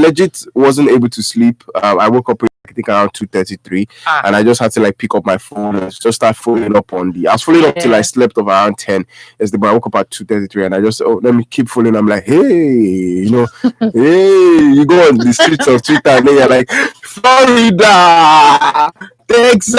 legit wasn't able to sleep. I woke up I think around 2:33, and I just had to like pick up my phone and just start following up on the. I was following up till I slept of around 10. But I woke up at 2:33, and I just let me keep following. I'm like, hey, hey, you go on the streets of Twitter, and then you're like, Florida, Texas,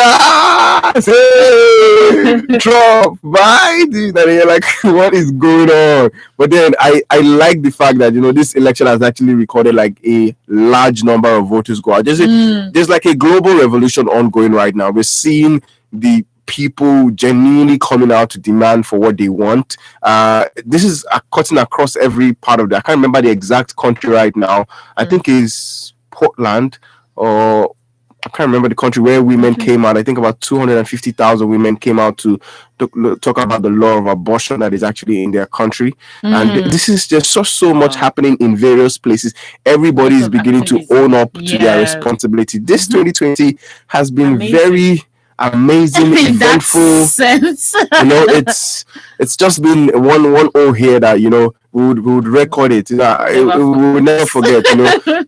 hey, Trump, Biden, and you're like, what is going on? But then I like the fact that this election has actually recorded like a large number of voters go out. There's like a global revolution ongoing right now. We're seeing the people genuinely coming out to demand for what they want. This is cutting across every part of that. I can't remember the exact country right now. I think it's Portland, or I can't remember the country where women came out. I think about 250,000 women came out to talk about the law of abortion that is actually in their country. And this is just so much happening in various places. Everybody is beginning to own up to their responsibility. This 2020 has been very amazing, eventful. It's just been one O here that we would record it. We would never forget.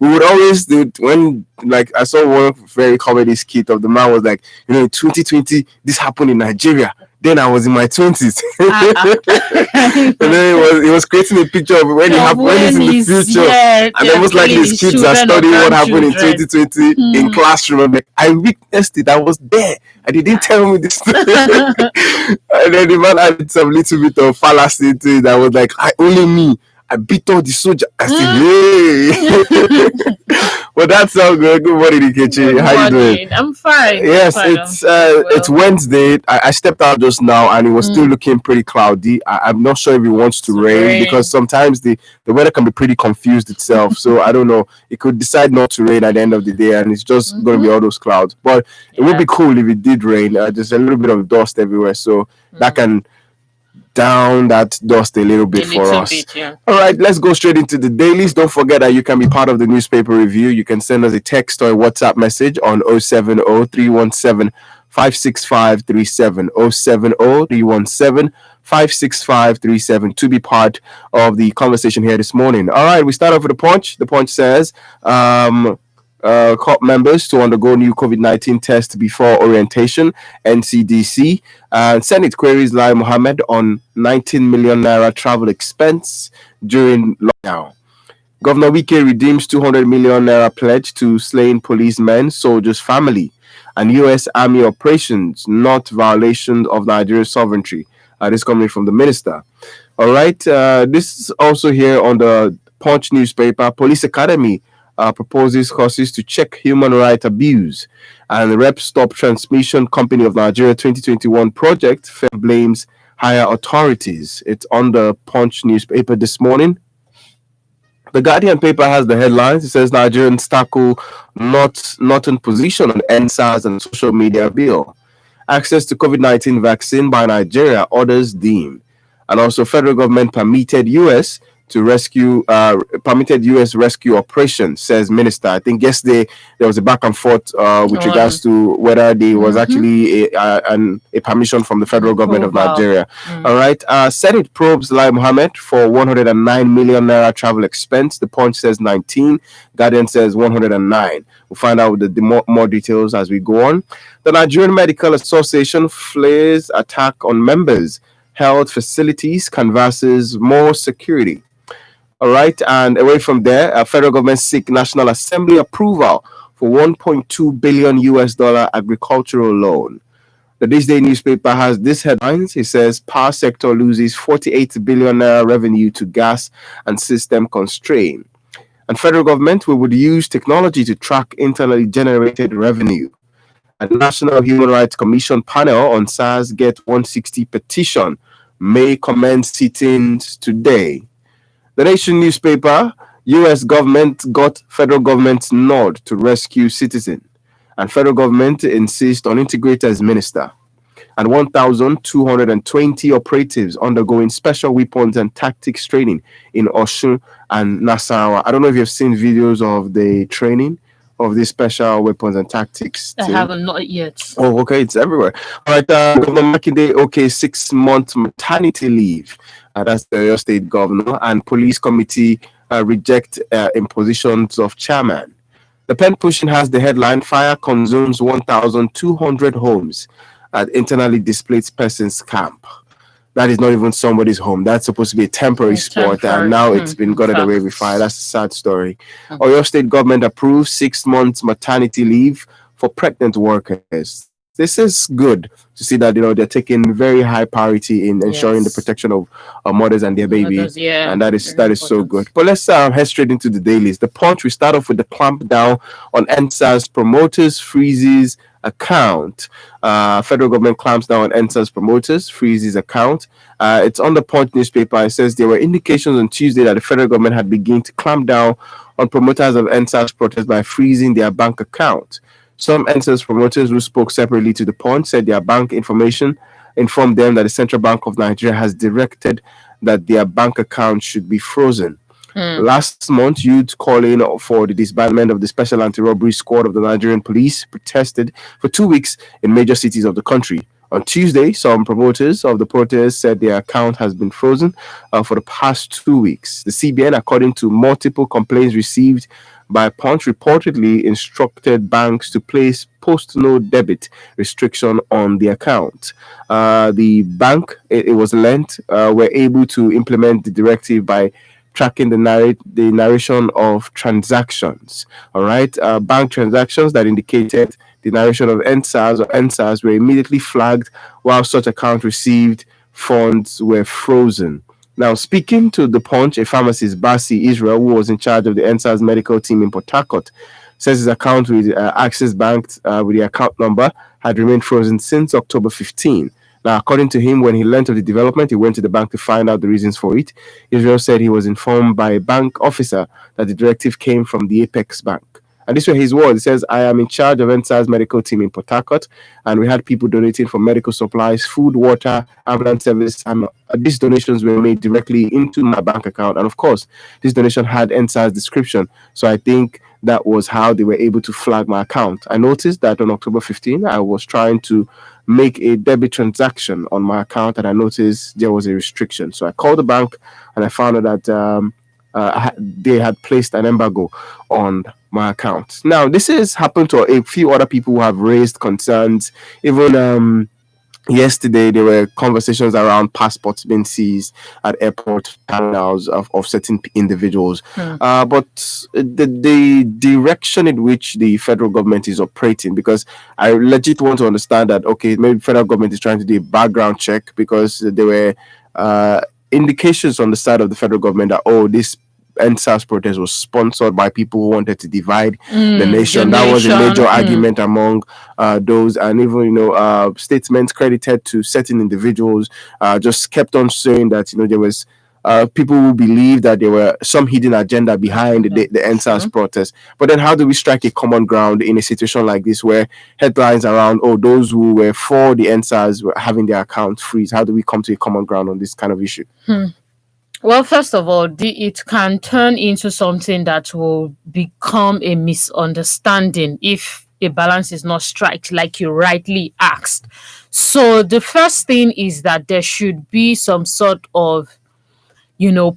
We would always do it when, like, I saw one very comedy skit of the man was like, in 2020 this happened in Nigeria. Then I was in my 20s. And then he was creating a picture of when he's in the future. And almost like his kids are studying what happened in 2020 in classroom. I'm like, I witnessed it. I was there. And he didn't tell me this. And then the man added some little bit of fallacy to it. I was like, only me. I beat all the soldiers. I said, hey. Well, that's all good. Good morning, Nkechi. How you doing? I'm fine. Yes, it's Wednesday. I stepped out just now, and it was still looking pretty cloudy. I'm not sure if it wants to rain because sometimes the weather can be pretty confused itself. So I don't know. It could decide not to rain at the end of the day, and it's just going to be all those clouds. But it would be cool if it did rain. Just a little bit of dust everywhere, so that can down that dust a little bit for us. All right, let's go straight into the dailies. Don't forget that you can be part of the newspaper review. You can send us a text or a WhatsApp message on 070-317-56537, 070-317-56537 to be part of the conversation here this morning. All right, we start off with the Punch. The Punch says COP members to undergo new COVID-19 test before orientation, NCDC. Senate queries Lai Mohammed on 19 million naira travel expense during lockdown. Governor Wike redeems 200 million naira pledge to slain policemen, soldiers' family. And U.S. Army operations, not violation of Nigeria's sovereignty. This coming from the minister. All right, this is also here on the Punch newspaper. Police Academy proposes courses to check human rights abuse. And the Rep Stop Transmission Company of Nigeria 2021 project blames higher authorities. It's on the Punch newspaper this morning. The Guardian paper has the headlines. It says Nigerians tackle not in position on NSAS and social media bill. Access to COVID-19 vaccine by Nigeria, others deem. And also federal government permitted U.S. rescue operation, says minister. I think yesterday there was a back and forth with regards to whether there was actually a permission from the federal government of Nigeria. All right. Senate probes Lai Mohammed for 109 million naira travel expense. The Punch says 19. Guardian says 109. We'll find out the more details as we go on. The Nigerian Medical Association flares attack on members. Health facilities canvasses more security. All right, and away from there, federal government seek National Assembly approval for $1.2 billion agricultural loan. The This Day newspaper has this headlines. It says power sector loses 48 billion naira revenue to gas and system constraint. And federal government would use technology to track internally generated revenue. A National Human Rights Commission panel on SARS get 160 petition may commence sittings today. The Nation newspaper, U.S. government got federal government's nod to rescue citizen. And federal government insists on integrators minister. And 1,220 operatives undergoing special weapons and tactics training in Osun and Nasarawa. I don't know if you've seen videos of the training of these special weapons and tactics. I haven't, not yet. Oh, okay, it's everywhere. All right, Governor Makinde, 6-month maternity leave. That's the Oyo State governor. And police committee reject impositions of chairman. The pen pushing has the headline Fire consumes 1,200 homes at internally displaced persons camp. That is not even somebody's home. That's supposed to be a temporary spot, and now it's been gotten away with fire. That's a sad story. Oyo State government approves 6 months maternity leave for pregnant workers. This is good to see that they're taking very high priority in ensuring the protection of mothers and their babies, and that is so good. But let's head straight into the dailies. The Punch. We start off with the clampdown on NSAS promoters, freezes account. Federal government clamps down on NSAS promoters, freezes account. It's on the Punch newspaper. It says there were indications on Tuesday that the federal government had begun to clamp down on promoters of NSAS protests by freezing their bank account. Some NSAS promoters who spoke separately to the Punch said their bank information informed them that the Central Bank of Nigeria has directed that their bank account should be frozen. Last month, youth calling for the disbandment of the Special Anti-Robbery Squad of the Nigerian Police protested for 2 weeks in major cities of the country. On Tuesday, some promoters of the protest said their account has been frozen for the past 2 weeks. The CBN, according to multiple complaints received by Punch, reportedly instructed banks to place post-no debit restriction on the account. The bank it was lent were able to implement the directive by tracking the narration of transactions. All right, bank transactions that indicated the narration of NSAS were immediately flagged, while such accounts received funds were frozen. Now, speaking to the Punch, a pharmacist, Basi Israel, who was in charge of the NSAS medical team in Port Harcourt, says his account with Access Bank with the account number had remained frozen since October 15. Now, according to him, when he learned of the development, he went to the bank to find out the reasons for it. Israel said he was informed by a bank officer that the directive came from the Apex Bank. And these were his words. He says, I am in charge of NSAS medical team in Port Harcourt, and we had people donating for medical supplies, food, water, ambulance service, and these donations were made directly into my bank account. And of course, this donation had NSAS description. So I think that was how they were able to flag my account. I noticed that on October 15, I was trying to make a debit transaction on my account, and I noticed there was a restriction. So I called the bank, and I found out that they had placed an embargo on my account. Now, this has happened to a few other people who have raised concerns. Even yesterday, there were conversations around passports being seized at airport terminals of certain individuals. But the direction in which the federal government is operating, because I legit want to understand that, okay, maybe the federal government is trying to do a background check, because there were indications on the side of the federal government that, this NSAS protest was sponsored by people who wanted to divide the nation. That was a major argument among those, and even statements credited to certain individuals just kept on saying that there was people who believe that there were some hidden agenda behind the NSAS protest. But then how do we strike a common ground in a situation like this, where headlines around those who were for the NSAS were having their accounts freeze? How do we come to a common ground on this kind of issue? Well, first of all, it can turn into something that will become a misunderstanding if a balance is not struck, like you rightly asked. So the first thing is that there should be some sort of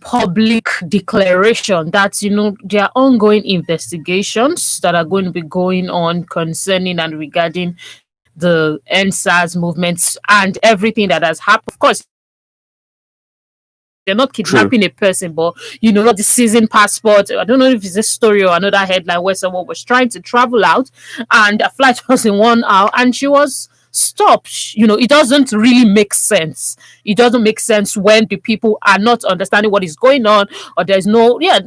public declaration that, there are ongoing investigations that are going to be going on concerning and regarding the NSAS movements and everything that has happened. Of course, they're not kidnapping a person, but the season passport. I don't know if it's a story or another headline where someone was trying to travel out and a flight was in 1 hour and she was stopped. It doesn't really make sense. It doesn't make sense when the people are not understanding what is going on, or there's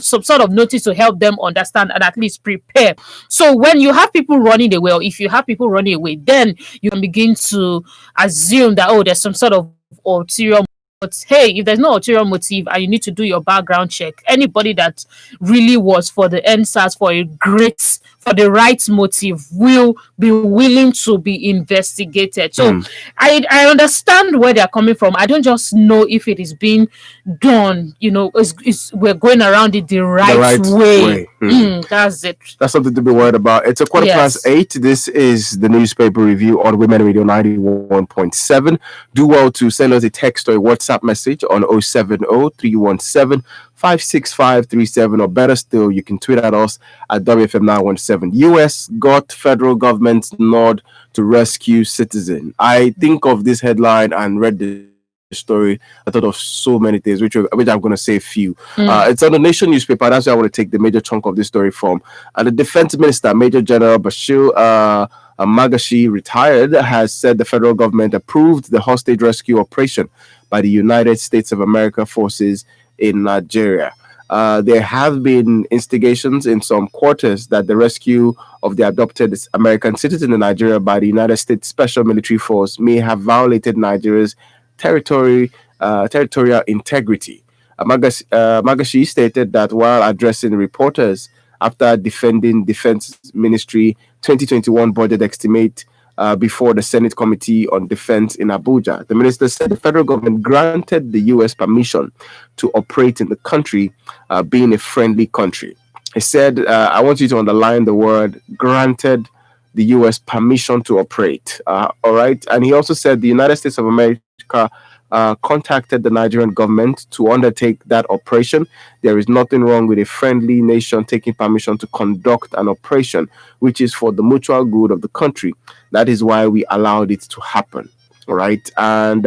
some sort of notice to help them understand and at least prepare. So when you have people running away, or if you have people running away, then you can begin to assume that, there's some sort of ulterior. But hey, if there's no ulterior motive and you need to do your background check, anybody that really was for the NSAS for the right motive will be willing to be investigated. So I understand where they're coming from. I don't just know if it is being done, we're going around it the right way. That's it. That's something to be worried about. It's a 8:15. This is the newspaper review on Women Radio 91.7. Do well to send us a text or a WhatsApp WhatsApp message on 070-317-56537, or better still, you can tweet at us at WFM917. US got federal government's nod to rescue citizen. I think of this headline and read the story. I thought of so many things, which I'm going to say a few. It's on the Nation newspaper. That's where I want to take the major chunk of this story from. And the Defense Minister, Major General Bashir Magashi, retired, has said the federal government approved the hostage rescue operation by the United States of America forces in Nigeria. There have been instigations in some quarters that the rescue of the abducted American citizen in Nigeria by the United States Special Military Force may have violated Nigeria's territorial integrity. Magashi stated that while addressing reporters after defending Defense Ministry 2021 budget estimate before the Senate Committee on Defense in Abuja, the minister said the federal government granted the U.S. permission to operate in the country, being a friendly country. He said, I want you to underline the word granted the U.S. permission to operate. All right. And he also said the United States of America contacted the Nigerian government to undertake that operation. There is nothing wrong with a friendly nation taking permission to conduct an operation, which is for the mutual good of the country. That is why we allowed it to happen. All right. And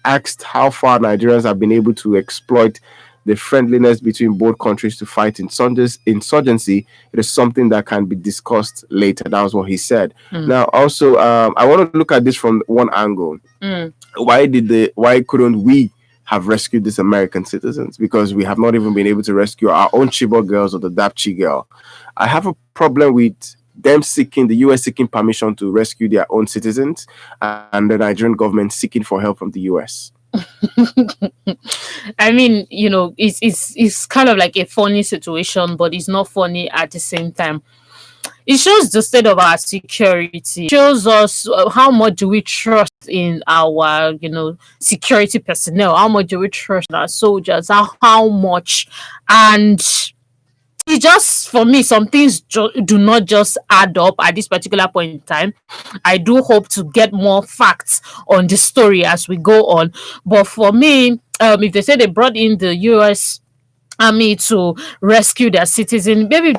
asked how far Nigerians have been able to exploit the friendliness between both countries to fight insurgency. It is something that can be discussed later. That was what he said. Now, also, I want to look at this from one angle. Why couldn't we have rescued these American citizens? Because we have not even been able to rescue our own Chibok girls or the Dapchi girl. I have a problem with them the U.S. seeking permission to rescue their own citizens, and the Nigerian government seeking for help from the U.S. I mean, it's kind of like a funny situation, but it's not funny at the same time. It shows the state of our security. It shows us how much do we trust in our, security personnel. How much do we trust in our soldiers? How much? And it just, for me, some things do not just add up at this particular point in time. I do hope to get more facts on the story as we go on. But for me, if they say they brought in the U.S. Army to rescue their citizen, maybe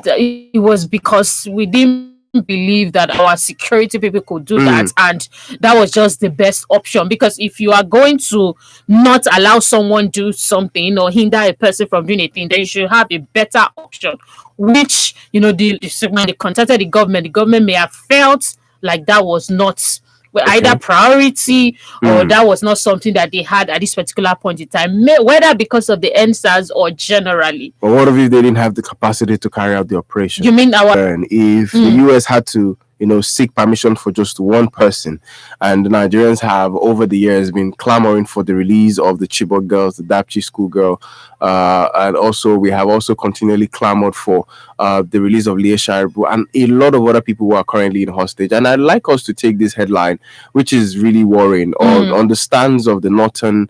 it was because we didn't believe that our security people could do that, and that was just the best option. Because if you are going to not allow someone do something or hinder a person from doing a thing, then you should have a better option, which when they contacted the government may have felt like that was not either priority or that was not something that they had at this particular point in time, whether because of the NSAS or generally. But what if they didn't have the capacity to carry out the operation? You mean if the U.S. had to seek permission for just one person, and the Nigerians have over the years been clamoring for the release of the Chibok girls, the Dapchi schoolgirl, and also we have also continually clamored for the release of Leah Sharibu and a lot of other people who are currently in hostage. And I'd like us to take this headline, which is really worrying, on the stance of the Northern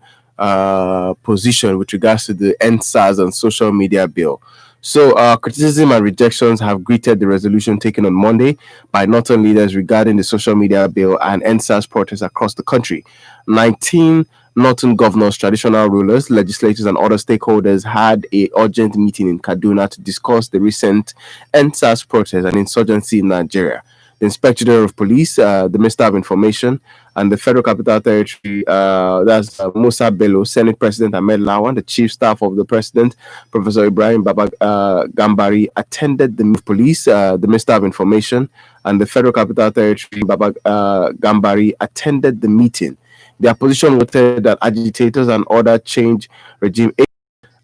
position with regards to the NSAS and social media bill. So criticism and rejections have greeted the resolution taken on Monday by Northern leaders regarding the social media bill and NSAS protests across the country. 19 Northern governors, traditional rulers, legislators, and other stakeholders had an urgent meeting in Kaduna to discuss the recent NSAS protests and insurgency in Nigeria. The Inspector General of Police, the Minister of Information, and the Federal Capital Territory, that's Musa Bello, Senate President Ahmed Lawan, the Chief Staff of the President, Professor Ibrahim Gambari, attended the police, the Minister of Information, and the Federal Capital Territory, Gambari, attended the meeting. Their position was that agitators and other change regime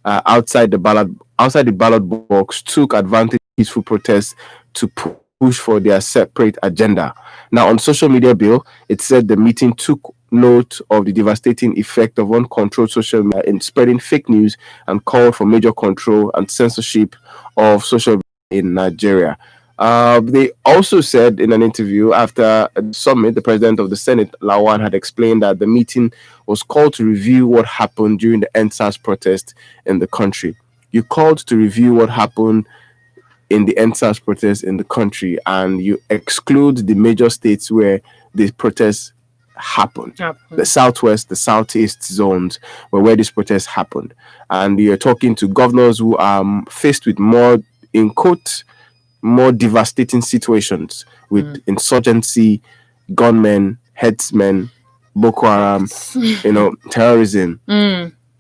outside the ballot box took advantage of peaceful protests to push for their separate agenda. Now, on social media bill, it said the meeting took note of the devastating effect of uncontrolled social media in spreading fake news and called for major control and censorship of social media in Nigeria. They also said in an interview after the summit, the president of the Senate, Lawan, had explained that the meeting was called to review what happened during the NSAS protest in the country. You called to review what happened in the NSAS protests in the country, and you exclude the major states where the protests happened. Happened. The southwest, the southeast zones were where these protests happened. And you're talking to governors who are faced with more, in quote, more devastating situations with insurgency, gunmen, headsmen, Boko Haram, terrorism.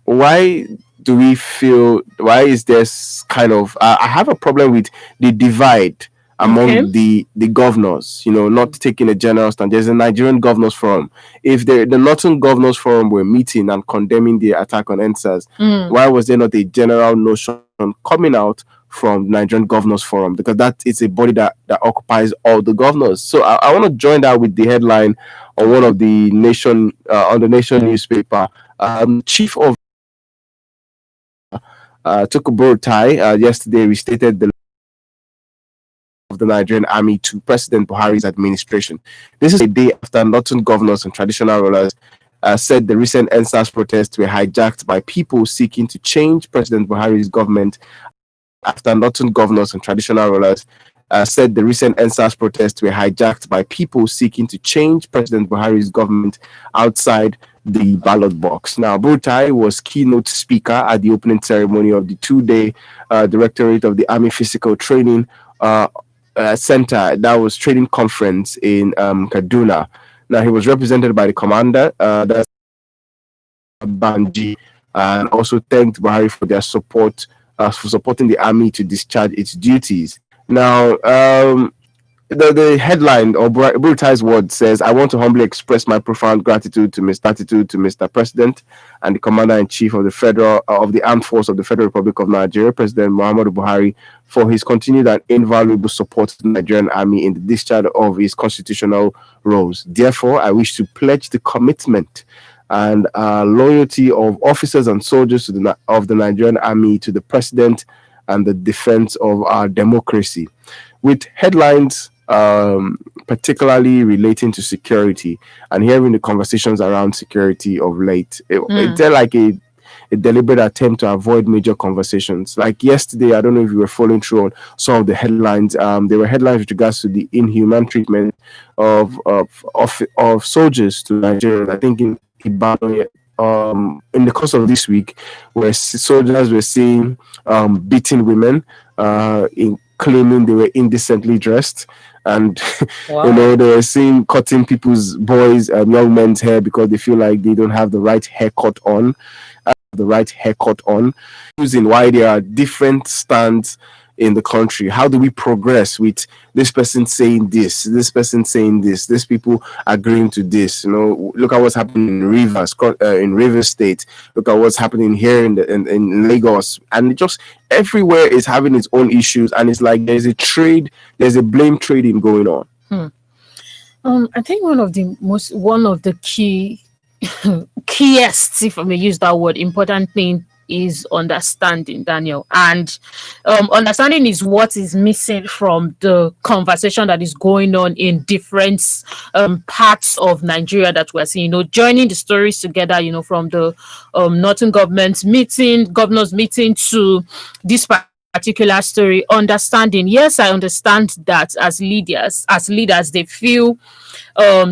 Why do we feel, why is this kind of, I have a problem with the divide among the governors, not taking a general stand. There's a Nigerian Governors Forum. If the Northern Governors Forum were meeting and condemning the attack on NSAS, why was there not a general notion coming out from Nigerian Governors Forum? Because that is a body that occupies all the governors. So I want to join that with the headline on one of the Nation, on the Nation newspaper. Chief of Tukur Buratai yesterday restated the of the Nigerian army to President Buhari's administration. This is a day after Northern governors and traditional rulers said the recent NSAS protests were hijacked by people seeking to change President Buhari's government. After Northern governors and traditional rulers said the recent NSAS protests were hijacked by people seeking to change President Buhari's government outside the ballot box. Now, Buratai was keynote speaker at the opening ceremony of the two-day Directorate of the Army Physical Training Center, that was training conference in Kaduna. Now, he was represented by the commander, that's Banji, and also thanked Buhari for their support, for supporting the army to discharge its duties. Now, the headline, or Buratai's word, says, "I want to humbly express my profound gratitude to Mr. President and the Commander-in-Chief of the Armed Force of the Federal Republic of Nigeria, President Muhammadu Buhari, for his continued and invaluable support to the Nigerian Army in the discharge of his constitutional roles. Therefore, I wish to pledge the commitment and loyalty of officers and soldiers of the Nigerian Army to the President and the defense of our democracy." With headlines particularly relating to security and hearing the conversations around security of late, it's like a deliberate attempt to avoid major conversations. Like yesterday, I don't know if you were following through on some of the headlines. There were headlines with regards to the inhuman treatment of soldiers to Nigerians. I think in Ibadan, in the course of this week, where soldiers were seen beating women, in claiming they were indecently dressed, and Wow. they were seen cutting boys, young men's hair because they feel like they don't have the right haircut on. Using why there are different stands in the country. How do we progress with this person saying this person saying this, these people agreeing to this? Look at what's happening in Rivers State. Look at what's happening here in Lagos, and just everywhere is having its own issues, and it's like there's a blame trading going on. I think one of the keyest, if I may use that word, important thing is understanding, Daniel. And understanding is what is missing from the conversation that is going on in different parts of Nigeria that we're seeing. Joining the stories together, from the Northern governors meeting to this particular story. Understanding, yes, I understand that as leaders, they feel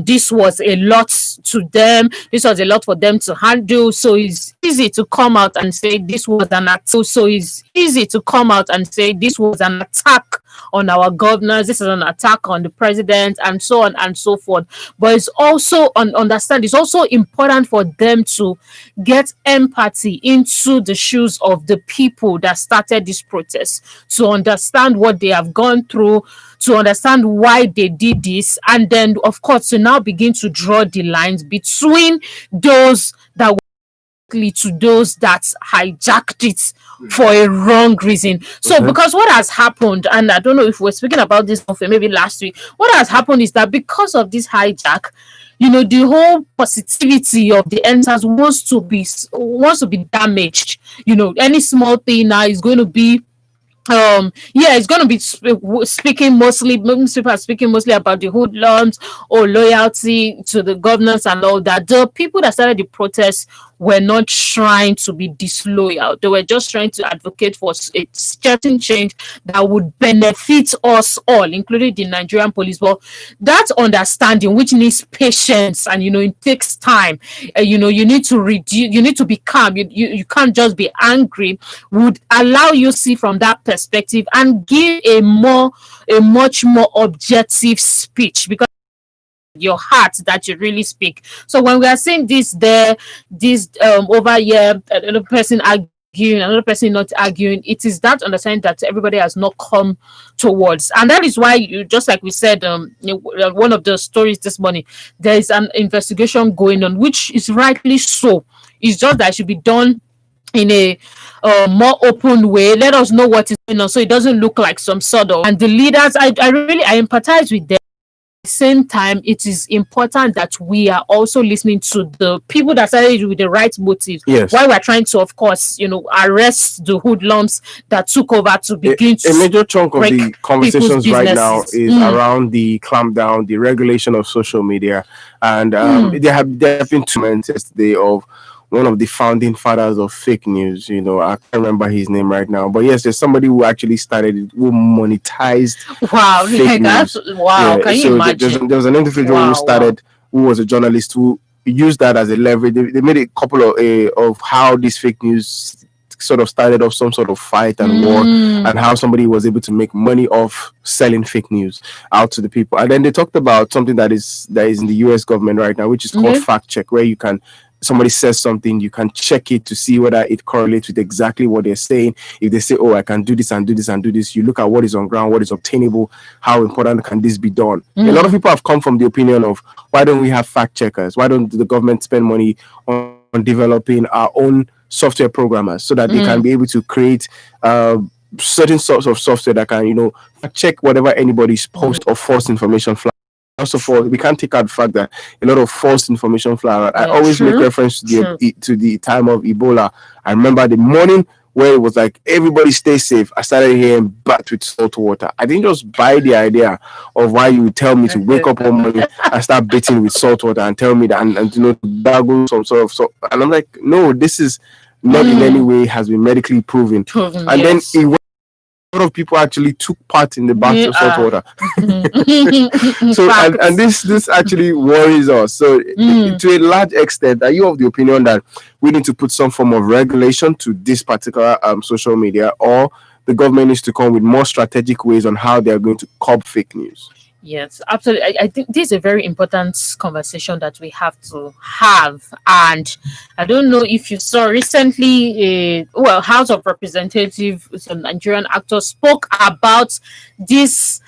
this was a lot to them. This was a lot for them to handle. So it's easy to come out and say this was an attack. So it's easy to come out and say this was an attack on our governors. This is an attack on the president, and so on and so forth. But it's also it's also important for them to get empathy into the shoes of the people that started this protest, to understand what they have gone through, to understand why they did this, and then, of course, to now begin to draw the lines between those that were to those that hijacked it for a wrong reason. So, because what has happened, and I don't know if we're speaking about this maybe last week, what has happened is that because of this hijack, the whole positivity of the NSAS wants to be damaged. Any small thing now is going to be Yeah, it's going to be speaking mostly, most people are speaking mostly about the hoodlums or loyalty to the governance and all that. The people that started the protests were not trying to be disloyal. They were just trying to advocate for a certain change that would benefit us all, including the Nigerian police. But that understanding, which needs patience, and it takes time. You need to reduce. You need to be calm. You can't just be angry. Would allow you see from that perspective and give a much more objective speech, because your heart that you really speak. So when we are saying this over here, another person arguing, another person not arguing, it is that understanding that everybody has not come towards. And that is why, just like we said, one of the stories this morning, there is an investigation going on, which is rightly so. It's just that it should be done in a more open way. Let us know what is going on, so it doesn't look like some sort of. And the leaders, I empathize with them. At the same time, it is important that we are also listening to the people that started with the right motives. Yes. While we're trying to, of course, arrest the hoodlums that took over to begin a major chunk of the conversations right now is around the clampdown, the regulation of social media, and there have been 2 moments yesterday of one of the founding fathers of fake news. I can't remember his name right now, but yes, there's somebody who actually started it, who monetized fake news. Wow. Can you imagine? There was an individual who was a journalist, who used that as a leverage. They made a couple of how this fake news sort of started off some sort of fight and war, and how somebody was able to make money off selling fake news out to the people. And then they talked about something that is in the US government right now, which is called fact check, where somebody says something, you can check it to see whether it correlates with exactly what they're saying. If they say, I can do this and do this and do this, you look at what is on ground, what is obtainable, how important can this be done. A lot of people have come from the opinion of, why don't we have fact checkers? Why don't the government spend money on developing our own software programmers, so that they can be able to create certain sorts of software that can, check whatever anybody's post or false information flag. Also, we can't take out the fact that a lot of false information fly around. I always make reference to the time of Ebola. I remember the morning where it was like, everybody stay safe. I started hearing bath with salt water. I didn't just buy the idea of why you would tell me to wake up one morning and start bathing with salt water and tell me that and gargle some sort of salt. And I'm like, no, this is not in any way has been medically proven. And then a lot of people actually took part in the bath of salt water. So and this actually worries us. So to a large extent, are you of the opinion that we need to put some form of regulation to this particular social media, or the government needs to come with more strategic ways on how they are going to curb fake news? Yes, absolutely. I think this is a very important conversation that we have to have. And I don't know if you saw recently, House of Representatives, some Nigerian actor spoke about this.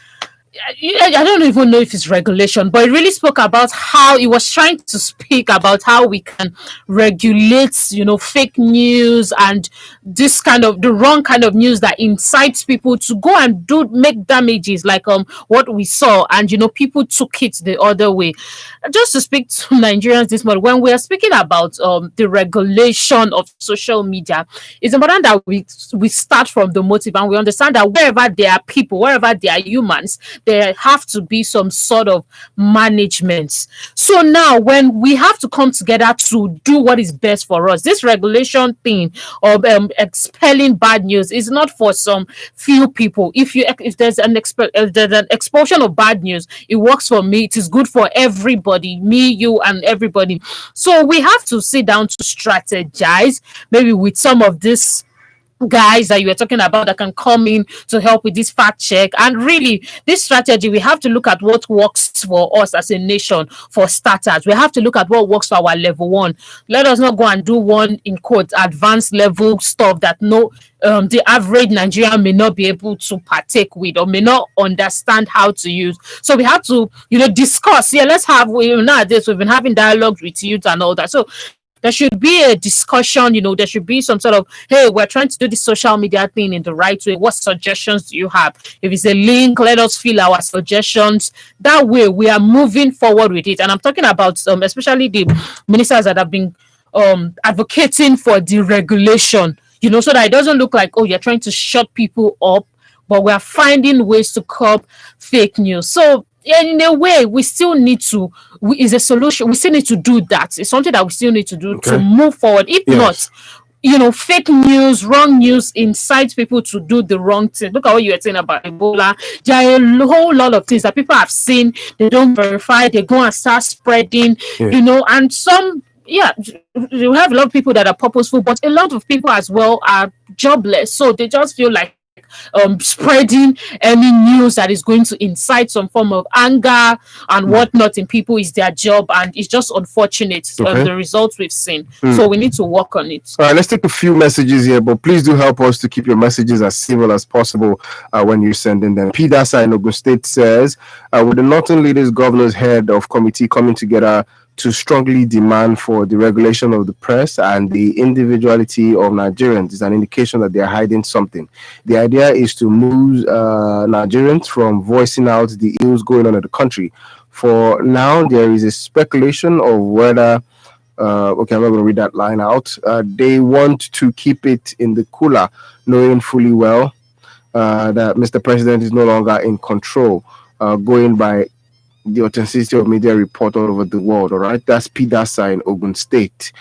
I don't even know if it's regulation, but it really spoke about how it was trying to speak about how we can regulate, fake news and this kind of the wrong kind of news that incites people to go and make damages, like what we saw, and people took it the other way. Just to speak to Nigerians this morning, when we are speaking about the regulation of social media, it's important that we start from the motive, and we understand that wherever there are people, wherever there are humans, there have to be some sort of management. So now, when we have to come together to do what is best for us, this regulation thing of expelling bad news is not for some few people. If there's an expulsion of bad news, it works for me. It is good for everybody, me, you, and everybody. So we have to sit down to strategize, maybe with some of this guys that you were talking about that can come in to help with this fact check. And really, this strategy, we have to look at what works for us as a nation. For starters, we have to look at what works for our level 1. Let us not go and do one, in quotes, advanced level stuff that the average Nigerian may not be able to partake with, or may not understand how to use. So we have to discuss. Let's have, nowadays we've been having dialogues with youth and all that. So there should be a discussion, there should be some sort of, hey, we're trying to do this social media thing in the right way. What suggestions do you have? If it's a link, let us fill our suggestions. That way, we are moving forward with it. And I'm talking about especially the ministers that have been advocating for deregulation. so that it doesn't look like, oh, you're trying to shut people up, but we're finding ways to curb fake news. So in a way, we still need to, is a solution. We still need to do that. It's something that we still need to do to move forward. If not, fake news, wrong news incites people to do the wrong thing. Look at what you were saying about Ebola. There are a whole lot of things that people have seen, they don't verify, they go and start spreading, and some, you have a lot of people that are purposeful, but a lot of people as well are jobless. So they just feel like spreading any news that is going to incite some form of anger and whatnot in people is their job, and it's just unfortunate the results we've seen. So we need to work on it. All right, let's take a few messages here, but please do help us to keep your messages as civil as possible when you're sending them. P. Dasa in Ogun State says, with the Northern Leaders Governors Head of Committee coming together to strongly demand for the regulation of the press and the individuality of Nigerians is an indication that they are hiding something. The idea is to move Nigerians from voicing out the ills going on in the country. For now, there is a speculation of whether, okay, I'm not going to read that line out. They want to keep it in the cooler, knowing fully well that Mr. President is no longer in control, going by the authenticity of media report all over the world. All right, that's P. Dasa in Ogun State.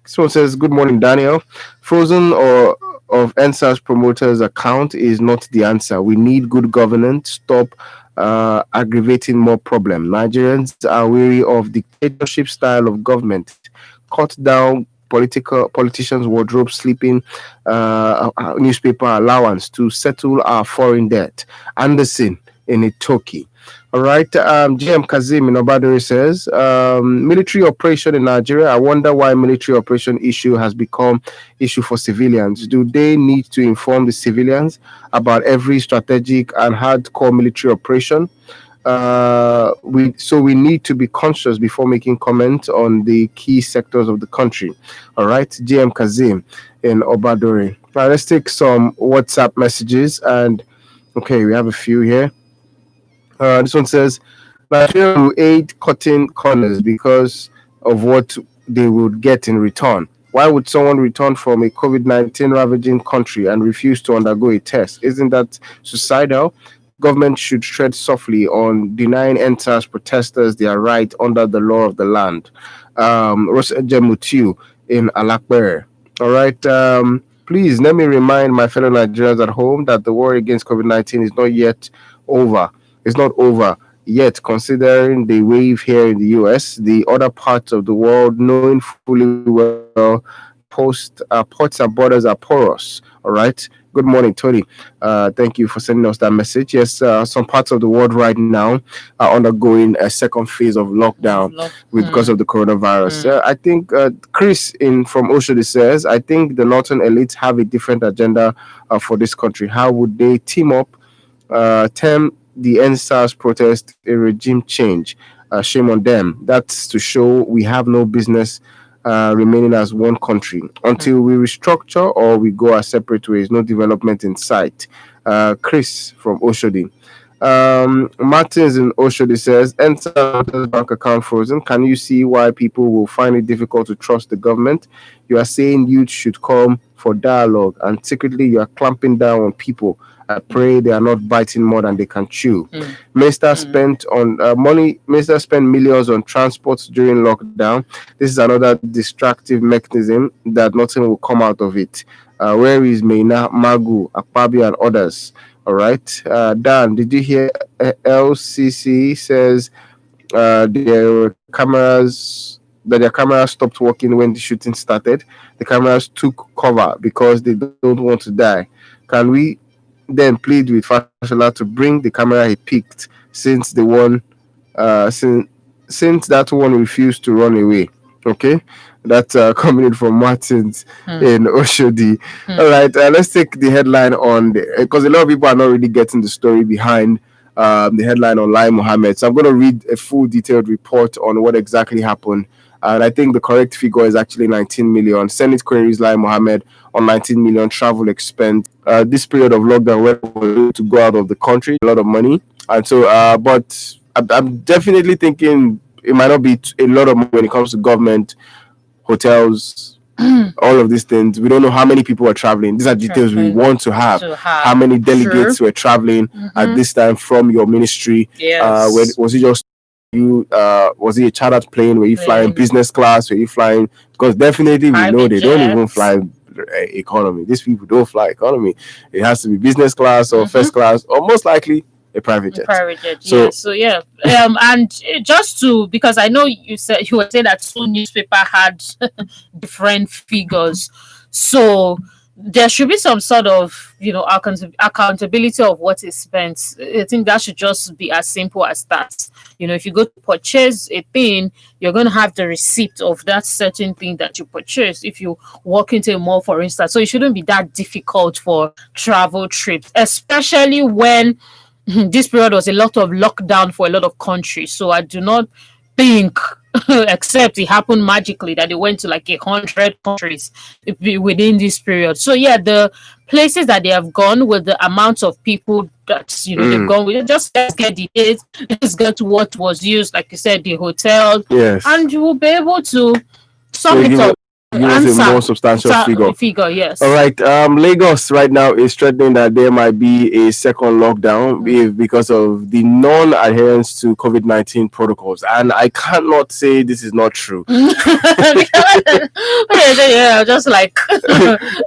Someone says, good morning, Daniel. Frozen or of NSAS promoters account is not the answer. We need good governance. Stop aggravating more problem. Nigerians are weary of dictatorship style of government. Cut down politicians' wardrobe, sleeping newspaper allowance to settle our foreign debt. Anderson in Itoki. All right, GM Kazim in Obadori says, military operation in Nigeria. I wonder why military operation issue has become issue for civilians. Do they need to inform the civilians about every strategic and hardcore military operation? We need to be conscious before making comments on the key sectors of the country. All right, GM Kazim in Obadori. Now let's take some WhatsApp messages, and okay, we have a few here. This one says, Nigeria will aid cutting corners because of what they would get in return. Why would someone return from a COVID-19 ravaging country and refuse to undergo a test? Isn't that suicidal? Government should tread softly on denying NSAS protesters their right under the law of the land. Roseje Mutiu in Alakbere. All right. Please let me remind my fellow Nigerians at home that the war against COVID-19 is not yet over. It's not over yet, considering the wave here in the US, the other parts of the world, knowing fully well ports and borders are porous. All right. Good morning, Tony. Thank you for sending us that message. Yes, some parts of the world right now are undergoing a second phase of lockdown because of the coronavirus. I think Chris from Oshodi says, I think the Northern elites have a different agenda for this country. How would they team up, term the NSAS protest a regime change? Shame on them. That's to show we have no business remaining as one country. Until we restructure or we go our separate ways, no development in sight. Chris from Oshodi. Martins in Oshodi says, NSAS bank account frozen. Can you see why people will find it difficult to trust the government? You are saying youth should come for dialogue, and secretly you are clamping down on people. I pray they are not biting more than they can chew. Minister spent on money. Minister spent millions on transport during lockdown. This is another distractive mechanism that nothing will come out of it. Where is Meina, Magu, Akpabi, and others? All right. Dan, did you hear LCC says their cameras stopped working when the shooting started? The cameras took cover because they don't want to die. Can we then plead with Fashola to bring the camera he picked since the one since that one refused to run away? Okay, that's coming in from Martins in Oshodi. All right, let's take the headline on because a lot of people are not really getting the story behind the headline on Lai Mohammed. So I'm going to read a full detailed report on what exactly happened. And I think the correct figure is actually 19 million. Senate queries Lai Mohammed on 19 million travel expense. This period of lockdown, where we to go out of the country, a lot of money. And so, but I'm definitely thinking it might not be a lot of money when it comes to government, hotels, all of these things. We don't know how many people are traveling. These are details we want to have. How many delegates were traveling at this time from your ministry? Was it just you? Was it a chartered plane? Were you flying business class? Were you flying? Because definitely we know they don't even fly economy. These people don't fly economy. It has to be business class or first class, or most likely a private jet. And just to, because I know you were saying that some newspaper had different figures, so there should be some sort of accountability of what is spent. I think that should just be as simple as that. If you go to purchase a thing, you're going to have the receipt of that certain thing that you purchased. If you walk into a mall, for instance, so it shouldn't be that difficult for travel trips, especially when this period was a lot of lockdown for a lot of countries. So I do not think, except it happened magically, that they went to like 100 countries within this period. So the places that they have gone with the amount of people that they've gone with, just let's get the dates, let's get what was used, like you said, the hotel, and you will be able to sum it up. Give us a more substantial figure. Yes. All right. Lagos right now is threatening that there might be a second lockdown because of the non-adherence to COVID-19 protocols, and I cannot say this is not true. Just like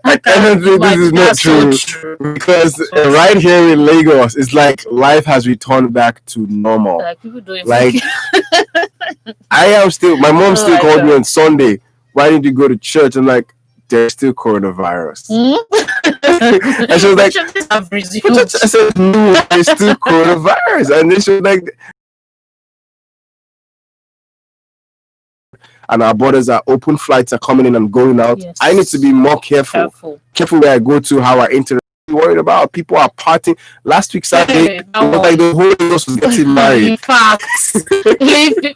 I cannot say this is not true because right here in Lagos, it's like life has returned back to normal. Like people doing I am still. My mom still called me on Sunday. Why did you go to church? I'm like, there's still coronavirus. And she was like, I said, no, there's still coronavirus. And then she was like, and our borders are open, flights are coming in and going out. Yes. I need to be more careful where I go to, how I interact. Worried about people are partying. Last week Saturday, it was like the whole house was getting married. In fact,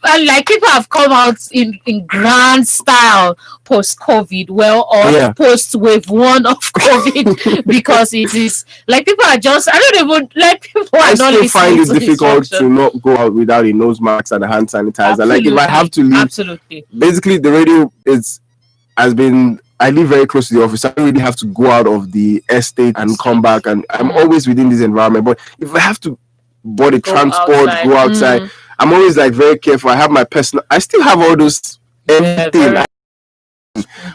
like people have come out in grand style post-COVID, post wave 1 of COVID, because it is like people are just, I don't even like people are I not still find it difficult to not go out without a nose mask and a hand sanitizer. Absolutely. Like if I have to leave, basically the radio I live very close to the office. I don't really have to go out of the estate and come back, and I'm always within this environment. But if I have to board a transport, go outside, I'm always like very careful. I have my personal. I still have all those everything.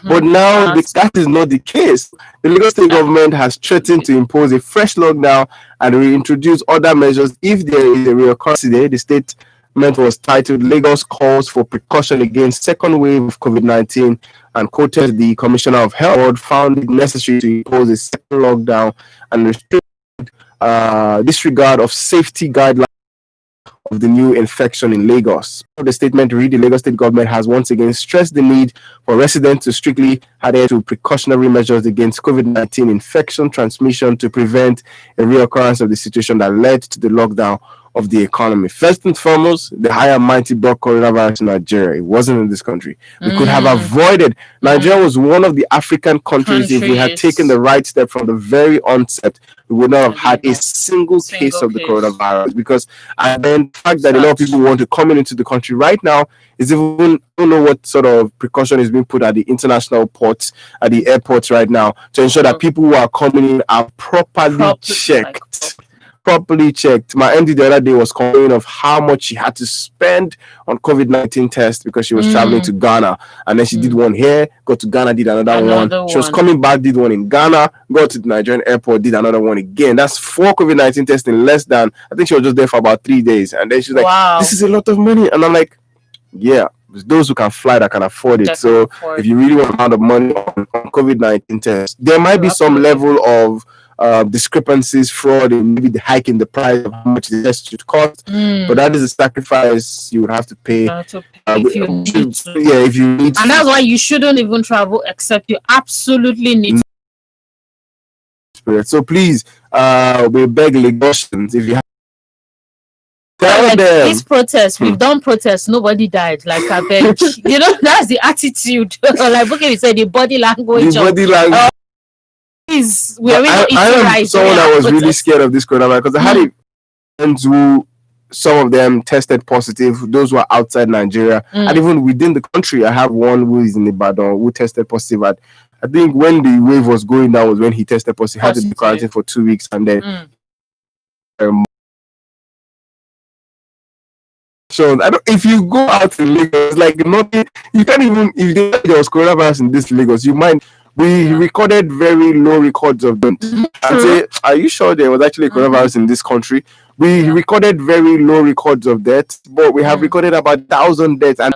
But now that is not the case. The Lagos State government has threatened to impose a fresh lockdown and reintroduce other measures if there is a reoccurrence. Today, the statement was titled "Lagos Calls for Precaution Against Second Wave of COVID-19." and quoted the Commissioner of Health, found it necessary to impose a second lockdown and restrict disregard of safety guidelines of the new infection in Lagos. The statement read, the Lagos State government has once again stressed the need for residents to strictly adhere to precautionary measures against COVID-19 infection transmission to prevent a reoccurrence of the situation that led to the lockdown of the economy. First and foremost, the high and mighty brought coronavirus in Nigeria. It wasn't in this country. We could have avoided. Nigeria was one of the African countries. If we had taken the right step from the very onset, we would not have had a single case of the coronavirus. Because and then the fact that a lot of people want to come into the country right now is even, I don't know what sort of precaution is being put at the international ports, at the airports right now, to ensure that people who are coming in are properly checked. Properly checked. My MD the other day was complaining of how much she had to spend on COVID-19 tests because she was traveling to Ghana, and then she did one here, got to Ghana, did another one. She was coming back, did one in Ghana, got to the Nigerian airport, did another one again. That's 4 COVID-19 tests in less than, I think she was just there for about 3 days, and then she's like, wow, this is a lot of money. And I'm like, yeah, it's those who can fly that can afford it. So if you really want a lot of money on COVID-19 tests, there might be some level of discrepancies, fraud, and maybe the hike in the price of how much the test should cost. But that is a sacrifice you would have to pay. If you need to. Yeah, if you need to. And that's why you shouldn't even travel except you absolutely need to. So please, we beg Lagosians, if you have this protest, we've done protests, nobody died. Like I beg, that's the attitude. Like okay, we said the body language. I am someone that was really scared of this coronavirus because I had friends who some of them tested positive. Those were outside Nigeria, and even within the country, I have one who is in Ibadan who tested positive. I think when the wave was going down was when he tested positive. Had to be quarantined for 2 weeks, and then. So I don't. If you go out in Lagos, like nothing, you can't even. If there was coronavirus in this Lagos, you might. We recorded very low records of them. I say, are you sure there was actually coronavirus in this country? We recorded very low records of deaths, but we have recorded about 1,000 deaths. And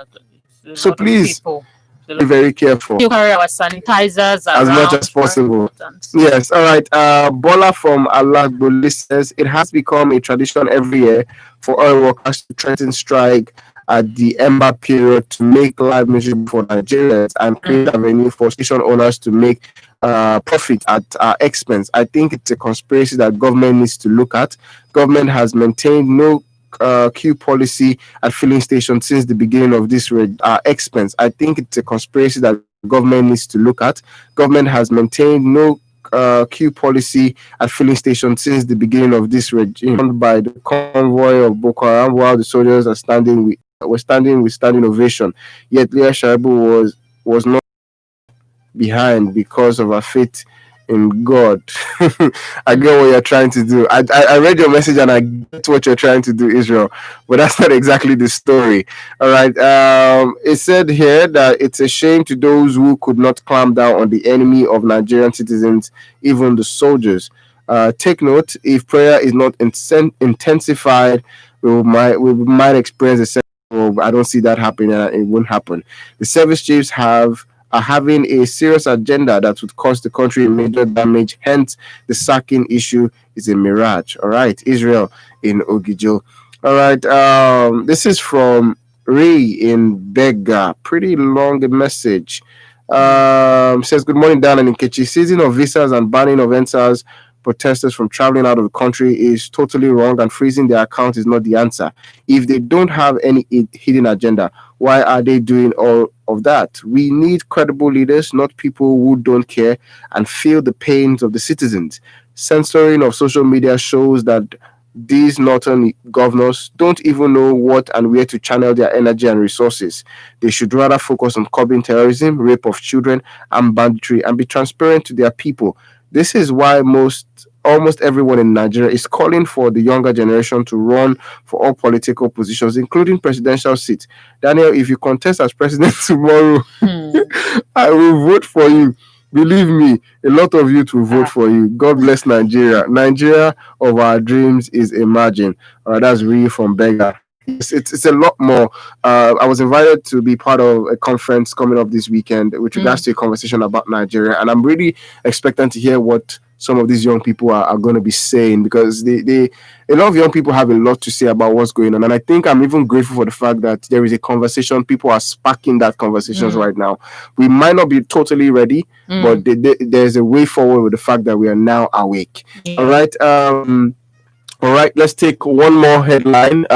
so please, be very careful. You carry our sanitizers as much as possible. Yes, all right. Bola from Alagboli says it has become a tradition every year for oil workers to threaten strike at the ember period to make life miserable for Nigerians and create a venue for station owners to make profit at our expense. I think it's a conspiracy that government needs to look at. Government has maintained no queue policy at filling stations since the beginning of this expense. I think it's a conspiracy that government needs to look at. Government has maintained no queue policy at filling stations since the beginning of this regime by the convoy of Boko Haram, while the soldiers are standing with standing ovation. Yet Leah Shaibu was not behind because of her faith in God. I get what you're trying to do. I read your message and I get what you're trying to do, Israel, but that's not exactly the story. All right. It said here that it's a shame to those who could not clamp down on the enemy of Nigerian citizens, even the soldiers. Take note, if prayer is not intensified, we might experience a sense of, I don't see that happening, and it won't happen. The service chiefs are having a serious agenda that would cause the country major damage. Hence, the sacking issue is a mirage. All right, Israel in Ogijo. All right, this is from Ray in Bega. Pretty long message. Says, good morning, Dan and Nkechi. Seizing of visas and banning of NSAS protesters from traveling out of the country is totally wrong, and freezing their account is not the answer. If they don't have any hidden agenda, why are they doing all of that? We need credible leaders, not people who don't care and feel the pains of the citizens. Censoring of social media shows that these northern governors don't even know what and where to channel their energy and resources. They should rather focus on curbing terrorism, rape of children, and banditry, and be transparent to their people. This is why almost everyone in Nigeria is calling for the younger generation to run for all political positions, including presidential seats. Daniel, if you contest as president tomorrow, I will vote for you. Believe me, a lot of youth will vote for you. God bless Nigeria. Nigeria of our dreams is emerging. That's really from Bega. It's a lot more. I was invited to be part of a conference coming up this weekend with regards to a conversation about Nigeria, and I'm really expecting to hear what some of these young people are going to be saying, because a lot of young people have a lot to say about what's going on. And I think I'm even grateful for the fact that there is a conversation. People are sparking that conversations right now. We might not be totally ready, but there's a way forward with the fact that we are now awake. All right. All right, let's take one more headline.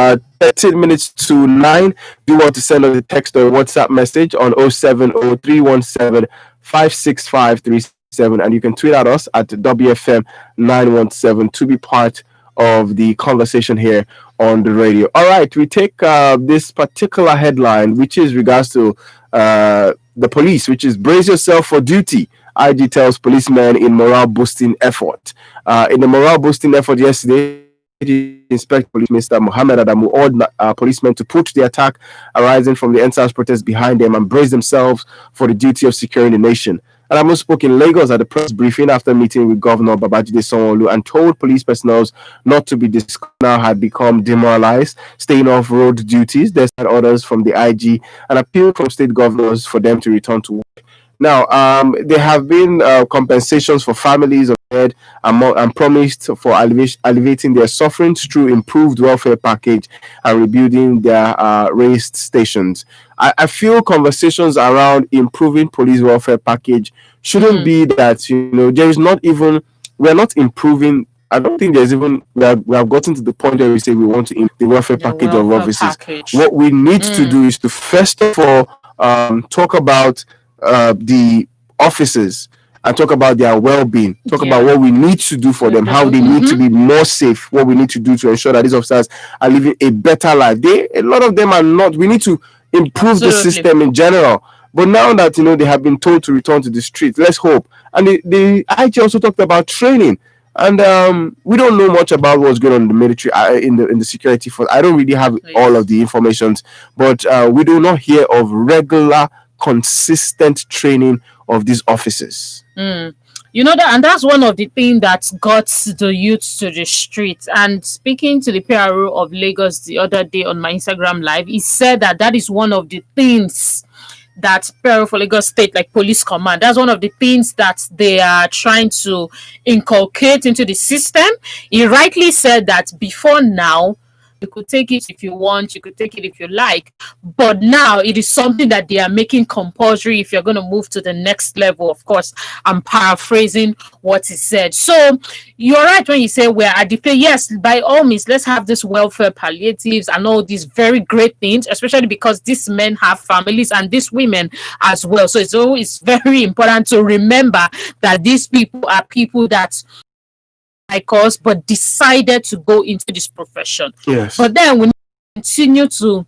13 minutes to 9. Do you want to send us a text or a WhatsApp message on 070-317-56537, and you can tweet at us at WFM917 to be part of the conversation here on the radio. All right, we take this particular headline, which is regards to the police, which is brace yourself for duty. IG tells policemen in morale boosting effort. In the morale boosting effort yesterday, Inspector Police Mr. Mohammed Adamu ordered policemen to put the attack arising from the NSAS protests behind them and brace themselves for the duty of securing the nation. Adamu spoke in Lagos at the press briefing after meeting with Governor Babajide Sanwo-Olu and told police personnel not to be discouraged. Now had become demoralized, staying off road duties despite orders from the IG, and appealed from state governors for them to return to work. Now, there have been compensations for families of dead and promised for alleviating their sufferings through improved welfare package and rebuilding their raised stations. I feel conversations around improving police welfare package shouldn't be that, there is not even, we're not improving. I don't think there's even, we have gotten to the point where we say we want to improve the welfare package of officers. What we need to do is to first of all talk about the officers and talk about their well-being, talk Yeah. about what we need to do for them, how they need to be more safe, what we need to do to ensure that these officers are living a better life. A lot of them are not. We need to improve the Absolutely. system in general. But now that they have been told to return to the streets, let's hope. And the IG also talked about training. And we don't know much about what's going on in the military, in the security force. I don't really have all of the information, but we do not hear of regular, consistent training of these officers. You know that, and that's one of the things that got the youth to the streets. And speaking to the PRO of Lagos the other day on my Instagram live, he said that is one of the things that PRO for Lagos State, like police command, that's one of the things that they are trying to inculcate into the system. He rightly said that before now, you could take it if you want, you could take it if you like, but now it is something that they are making compulsory if you're going to move to the next level. Of course, I'm paraphrasing what he said. So you're right when you say we're at the place. Yes, by all means, let's have this welfare palliatives and all these very great things, especially because these men have families and these women as well. So it's always very important to remember that these people are people that like us, but decided to go into this profession. Yes. But then we continue to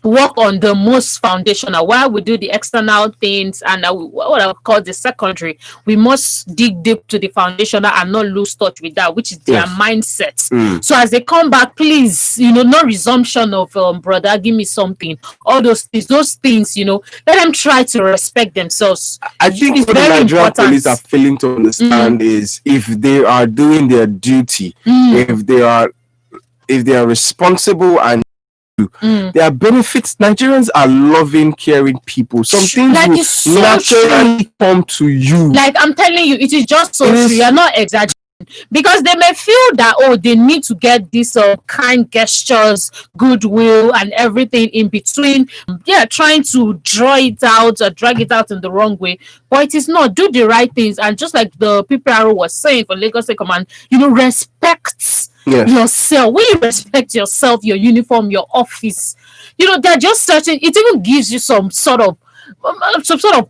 work on the most foundational. While we do the external things and what I would call the secondary, we must dig deep to the foundational and not lose touch with that, which is their mindset. So as they come back, please, no resumption of brother, give me something. All those things, let them try to respect themselves. I think what the Nigerian police are failing to understand is if they are doing their duty, if they are responsible and there are benefits. Nigerians are loving, caring people. Some things will naturally come to you. Like I'm telling you, it is just so true. You're not exaggerating. Because they may feel that they need to get these kind gestures, goodwill, and everything in between. Yeah, trying to drag it out in the wrong way, but it is not. Do the right things, and just like the PPRO was saying for Lagos State Command, respect yourself. When you respect yourself, your uniform, your office, they're just certain. It even gives you some sort of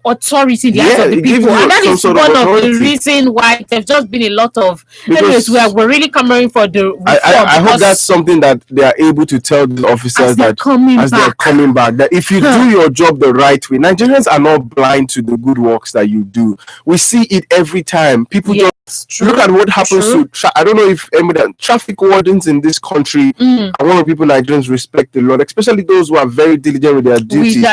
authority in the eyes of the people, and that is one of the reasons why there's just been a lot of areas where we're really coming for the reform. I hope that's something that they are able to tell the officers as they're coming back, that if you do your job the right way, Nigerians are not blind to the good works that you do. We see it every time. People just look at what happens to I don't know if traffic wardens in this country are one of the people Nigerians respect a lot, especially those who are very diligent with their duties. You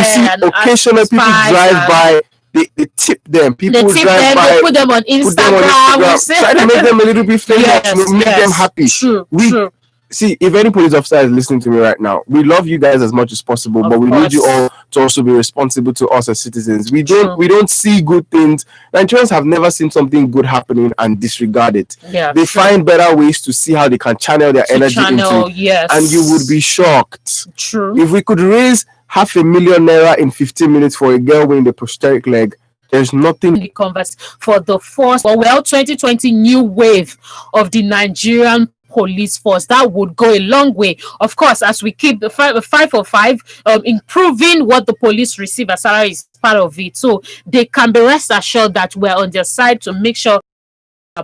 see occasionally people drive by, they tip them. People drive by, they put them on Instagram. Try to make them a little bit famous, make them happy. True. See, if any police officer is listening to me right now, we love you guys as much as possible, but we need you all to also be responsible to us as citizens. We don't see good things. Nigerians have never seen something good happening and disregard it. They find better ways to see how they can channel their energy into it. And you would be shocked. If we could raise 500,000 naira in 15 minutes for a girl with a prosthetic leg, there's nothing. Converse for the first 2020 new wave of the Nigerian police force. That would go a long way. Of course, as we keep the 5 for 5, improving what the police receive as salary is part of it. So they can be rest assured that we're on their side to make sure.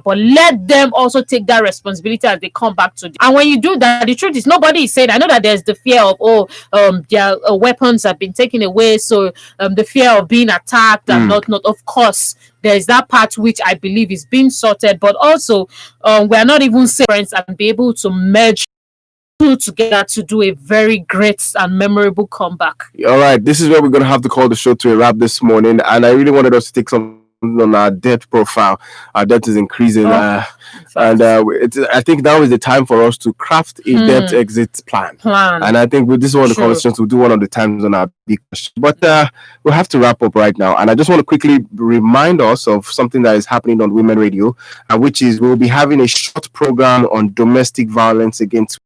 But let them also take that responsibility as they come back to and when you do that, the truth is nobody is saying. I know that there's the fear of their weapons have been taken away, so the fear of being attacked and not of course there is that part which I believe is being sorted, but also we're not even friends and be able to merge together to do a very great and memorable comeback. All right, this is where we're going to have to call the show to a wrap this morning, and I really wanted us to take some on our debt profile. Our debt is increasing, and I think now is the time for us to craft a debt exit plan. And I think this is one of the conversations we'll do one of the times on our big question. But we'll have to wrap up right now, and I just want to quickly remind us of something that is happening on Women Radio, which is we'll be having a short program on domestic violence against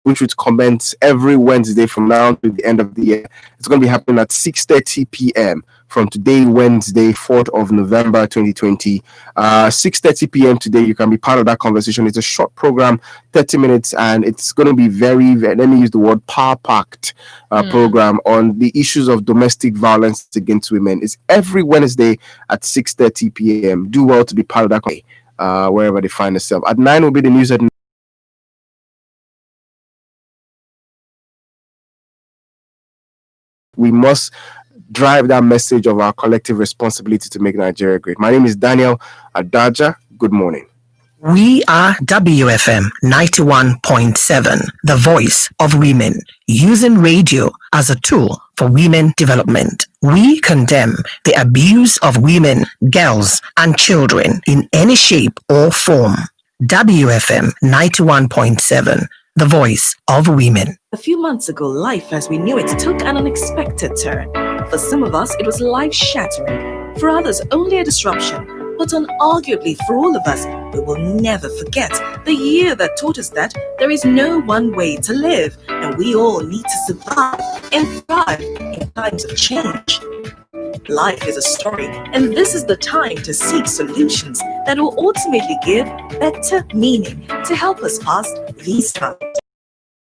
which would commence every Wednesday from now to the end of the year. It's going to be happening at 6:30 p.m. from today, Wednesday, 4th of November, 2020. 6:30 p.m. today. You can be part of that conversation. It's a short program, 30 minutes, and it's going to be very, very, let me use the word power-packed program on the issues of domestic violence against women. It's every Wednesday at 6:30 p.m. Do well to be part of that, wherever they find themselves. At 9 will be the news at we must drive that message of our collective responsibility to make Nigeria great. My name is Daniel Adaja. Good morning. We are WFM 91.7, the voice of women, using radio as a tool for women development. We condemn the abuse of women, girls, and children in any shape or form. WFM 91.7, the voice of women. A few months ago, life as we knew it took an unexpected turn. For some of us, it was life-shattering. For others, only a disruption. But unarguably, for all of us, we will never forget the year that taught us that there is no one way to live, and we all need to survive and thrive in times of change. Life is a story, and this is the time to seek solutions that will ultimately give better meaning to help us pass these times.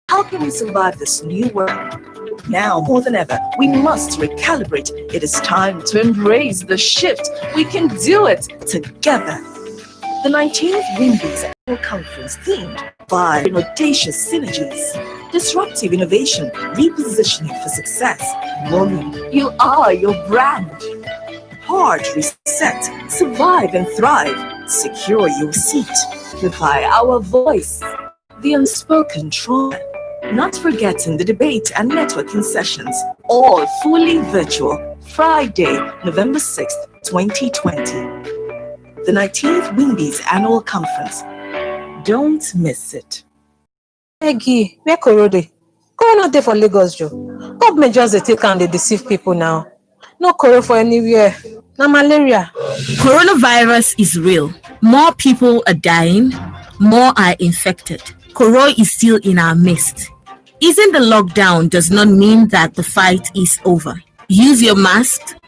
How can we survive this new world? Now more than ever, we must recalibrate. It is time to embrace the shift. We can do it together. The 19th WIMBIZ Annual Conference themed by audacious synergies, disruptive innovation, repositioning for success. Woman, you are your brand. Hard reset, survive and thrive. Secure your seat. Amplify our voice. The unspoken trauma. Not forgetting the debate and networking sessions, all fully virtual, Friday, November 6th, 2020. The 19th WIMBIZ Annual Conference. Don't miss it. Eggy, where Korode? Corona not there for Lagos, Joe. Government just they take and they deceive people now. No Corona for anywhere. Na malaria. Coronavirus is real. More people are dying. More are infected. Corona is still in our midst. Easing the lockdown does not mean that the fight is over. Use your mask,